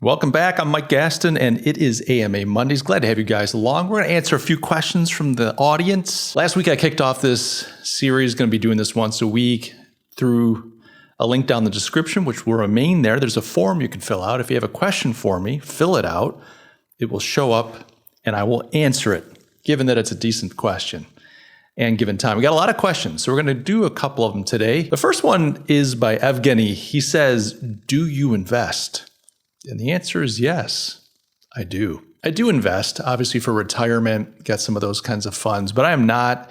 Welcome back. I'm Mike Gastin, and it is AMA Mondays. Glad to have you guys along. We're going to answer a few questions from the audience. Last week, I kicked off this series, going to be doing this once a week through a link down in the description, which will remain there. There's a form you can fill out. If you have a question for me, fill it out. It will show up, and I will answer it, given that it's a decent question and given time. We got a lot of questions, so we're going to do a couple of them today. The first one is by Evgeny. He says, do you invest? And the answer is yes, I do. I do invest, obviously for retirement, get some of those kinds of funds, but I am not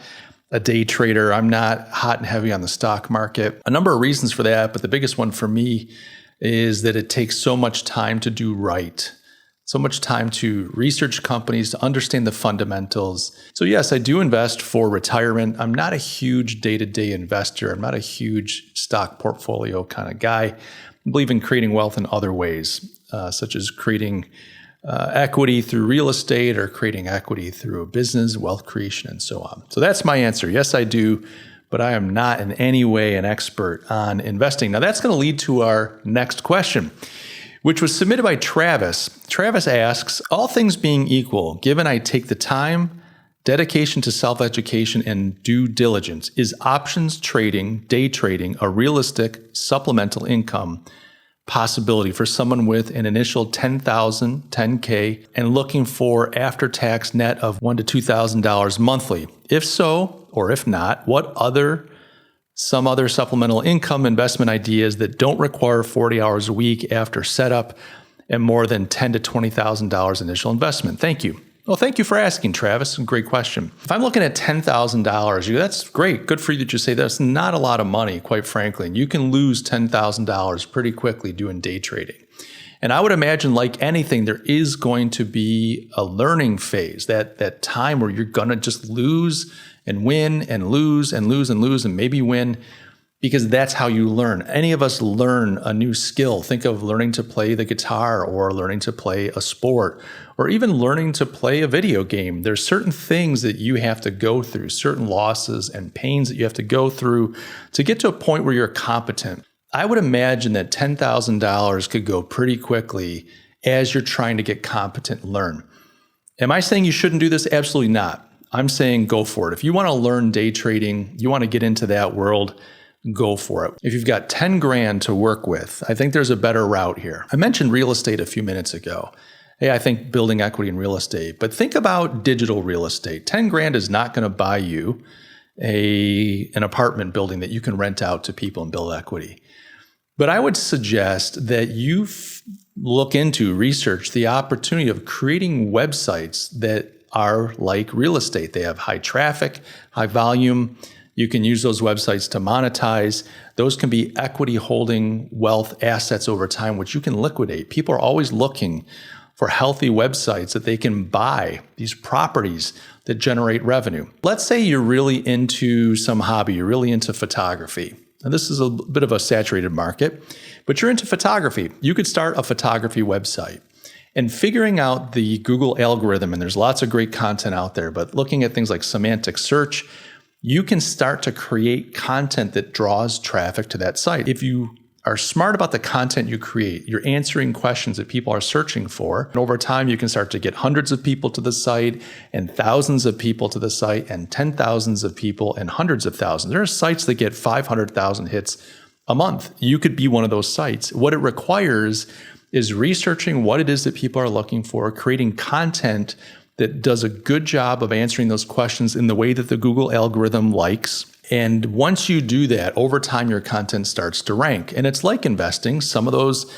a day trader. I'm not hot and heavy on the stock market. A number of reasons for that, but the biggest one for me is that it takes so much time to do right. So much time to research companies, to understand the fundamentals. So yes, I do invest for retirement. I'm not a huge day-to-day investor. I'm not a huge stock portfolio kind of guy. I believe in creating wealth in other ways, such as creating equity through real estate or creating equity through a business, wealth creation, and so on. So that's my answer. Yes, I do, but I am not in any way an expert on investing. Now that's going to lead to our next question, which was submitted by Travis. Travis asks, all things being equal, given I take the time, dedication to self-education, and due diligence, is options trading, day trading, a realistic supplemental income possibility for someone with an initial $10,000, $10K, and looking for after-tax net of $1,000 to $2,000 monthly? If so, or if not, what some other supplemental income investment ideas that don't require 40 hours a week after setup and more than $10,000 to $20,000 initial investment? Thank you. Well, thank you for asking, Travis. Great question. If I'm looking at $10,000, that's great. Good for you that you say that's not a lot of money, quite frankly. And you can lose $10,000 pretty quickly doing day trading. And I would imagine, like anything, there is going to be a learning phase, that time where you're going to just lose and win and lose and lose and lose and maybe win, because that's how you learn. Any of us learn a new skill. Think of learning to play the guitar or learning to play a sport or even learning to play a video game. There's certain things that you have to go through, certain losses and pains that you have to go through to get to a point where you're competent. I would imagine that $10,000 could go pretty quickly as you're trying to get competent and learn. Am I saying you shouldn't do this? Absolutely not. I'm saying go for it. If you want to learn day trading, you want to get into that world, go for it. If you've got 10 grand to work with, I think there's a better route here. I mentioned real estate a few minutes ago. Hey, I think building equity in real estate, but think about digital real estate. 10 grand is not going to buy you an apartment building that you can rent out to people and build equity. But I would suggest that you research the opportunity of creating websites that are like real estate. They have high traffic, high volume. You can use those websites to monetize. Those can be equity holding wealth assets over time, which you can liquidate. People are always looking for healthy websites that they can buy, these properties that generate revenue. Let's say you're really into some hobby, you're really into photography. And this is a bit of a saturated market, but you're into photography. You could start a photography website. And figuring out the Google algorithm, and there's lots of great content out there, but looking at things like semantic search, you can start to create content that draws traffic to that site. If you are smart about the content you create, you're answering questions that people are searching for, and over time you can start to get hundreds of people to the site and thousands of people to the site and 10,000s of people and hundreds of thousands. There are sites that get 500,000 hits a month. You could be one of those sites. What it requires is researching what it is that people are looking for, creating content that does a good job of answering those questions in the way that the Google algorithm likes. And once you do that, over time, your content starts to rank. And it's like investing. Some of those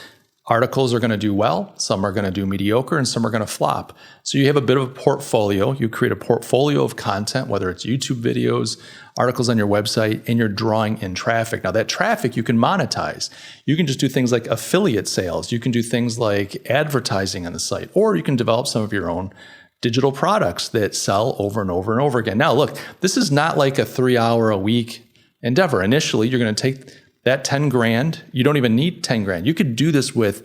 articles are going to do well, some are going to do mediocre, and some are going to flop. So you have a bit of a portfolio. You create a portfolio of content, whether it's YouTube videos, articles on your website, and you're drawing in traffic. Now that traffic you can monetize. You can just do things like affiliate sales. You can do things like advertising on the site, or you can develop some of your own digital products that sell over and over and over again. Now, look, this is not like a 3-hour-a-week endeavor. Initially, you're going to take that 10 grand. You don't even need 10 grand. You could do this with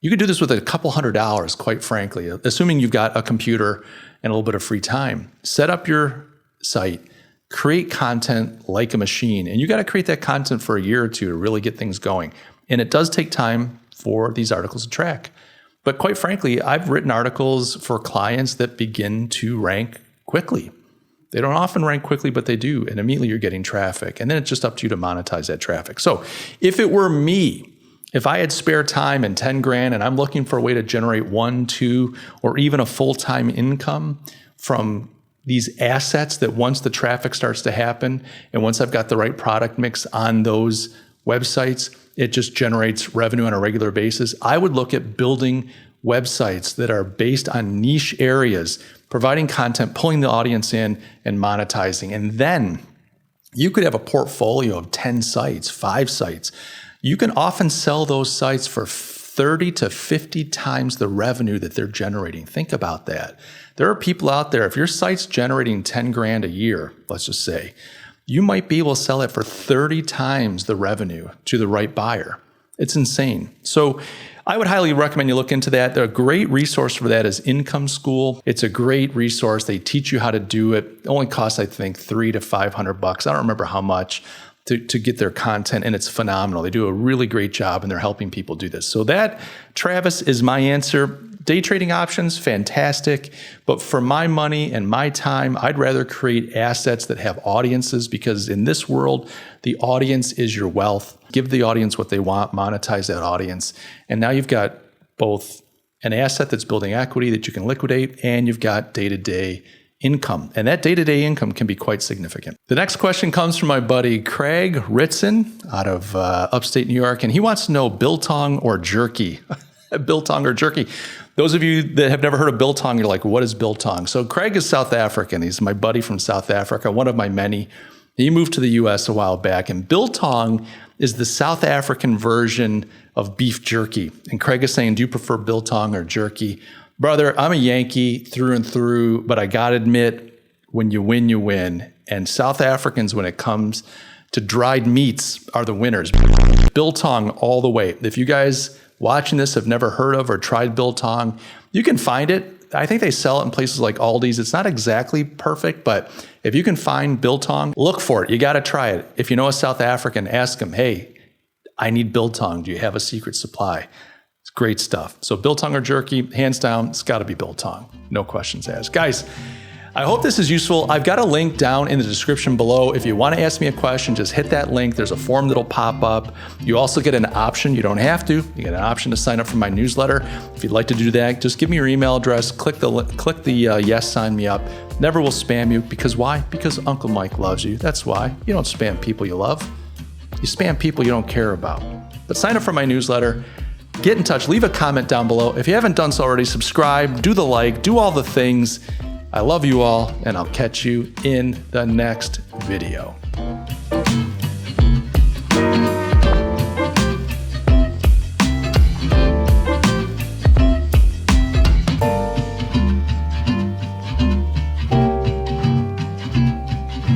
a couple $100, quite frankly, assuming you've got a computer and a little bit of free time. Set up your site, create content like a machine, and you got to create that content for a year or two to really get things going. And it does take time for these articles to track. But quite frankly, I've written articles for clients that begin to rank quickly. They don't often rank quickly, but they do. And immediately you're getting traffic. And then it's just up to you to monetize that traffic. So if it were me, if I had spare time and 10 grand and I'm looking for a way to generate 1, 2, or even a full-time income from these assets that once the traffic starts to happen and once I've got the right product mix on those websites, it just generates revenue on a regular basis, I would look at building websites that are based on niche areas, providing content, pulling the audience in, and monetizing. And then you could have a portfolio of 10 sites, 5 sites. You can often sell those sites for 30 to 50 times the revenue that they're generating. Think about that. There are people out there, if your site's generating 10 grand a year, let's just say, you might be able to sell it for 30 times the revenue to the right buyer. It's insane. So I would highly recommend you look into that. A great resource for that is Income School. It's a great resource. They teach you how to do it. It only costs, I think, $300 to $500. I don't remember how much to get their content, and it's phenomenal. They do a really great job, and they're helping people do this. So that, Travis, is my answer. Day trading options, fantastic. But for my money and my time, I'd rather create assets that have audiences, because in this world, the audience is your wealth. Give the audience what they want, monetize that audience. And now you've got both an asset that's building equity that you can liquidate, and you've got day-to-day income. And that day-to-day income can be quite significant. The next question comes from my buddy Craig Ritson out of upstate New York, and he wants to know biltong or jerky. Biltong or jerky. Those of you that have never heard of biltong, you're like, what is biltong? So Craig is South African. He's my buddy from South Africa, one of my many. He moved to the US a while back, and biltong is the South African version of beef jerky. And Craig is saying, do you prefer biltong or jerky? Brother, I'm a Yankee through and through, but I gotta admit, when you win, you win. And South Africans, when it comes to dried meats, are the winners. Biltong all the way. If you guys watching this have never heard of or tried biltong, you can find it. I think they sell it in places like Aldi's. It's not exactly perfect, but if you can find biltong, look for it. You got to try it. If you know a South African, ask them, hey, I need biltong. Do you have a secret supply? It's great stuff. So biltong or jerky, hands down, it's got to be biltong. No questions asked. Guys, I hope this is useful. I've got a link down in the description below. If you want to ask me a question, just hit that link. There's a form that'll pop up. You also get an option. You don't have to. You get an option to sign up for my newsletter. If you'd like to do that, just give me your email address. Click the yes, sign me up. Never will spam you. Because why? Because Uncle Mike loves you. That's why. You don't spam people you love. You spam people you don't care about. But sign up for my newsletter. Get in touch. Leave a comment down below. If you haven't done so already, subscribe, do the like, do all the things. I love you all, and I'll catch you in the next video.